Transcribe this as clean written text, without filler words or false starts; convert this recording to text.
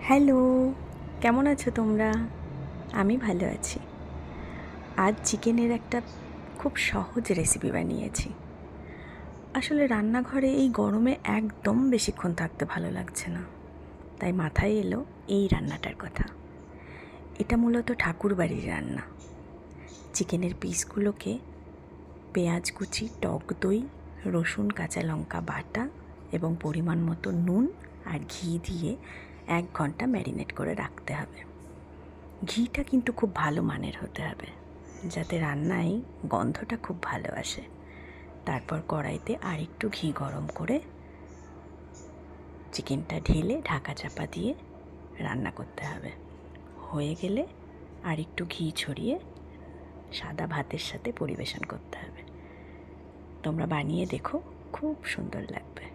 Hello, কেমন আছো তোমরা? আমি ভালো আছি। আজ চিকেনের একটা খুব সহজ রেসিপি বানিয়েছি। আসলে রান্নাঘরে এই গরমে একদম বেশিক্ষণ থাকতে ভালো লাগছে না, তাই মাথায় এলো এই রান্নাটার কথা। এটা মূলত ঠাকুরবাড়ির রান্না। চিকেনের পিসগুলোকে পেঁয়াজ কুচি, টক দই, রসুন, কাঁচা লঙ্কা বাটা এবং পরিমাণ মতো নুন আর ঘি দিয়ে 1 ঘন্টা ম্যারিনেট করে রাখতে হবে। ঘিটা কিন্তু খুব ভালো মানের হতে হবে, যাতে রান্নায় গন্ধটা খুব ভালো আসে। তারপর কড়াইতে আরেকটু ঘি গরম করে চিকেনটা ঢেলে ঢাকা চাপা দিয়ে রান্না করতে হবে। হয়ে গেলে আরেকটু ঘি ছড়িয়ে সাদা ভাতের সাথে পরিবেশন করতে হবে। তোমরা বানিয়ে দেখো, খুব সুন্দর লাগবে।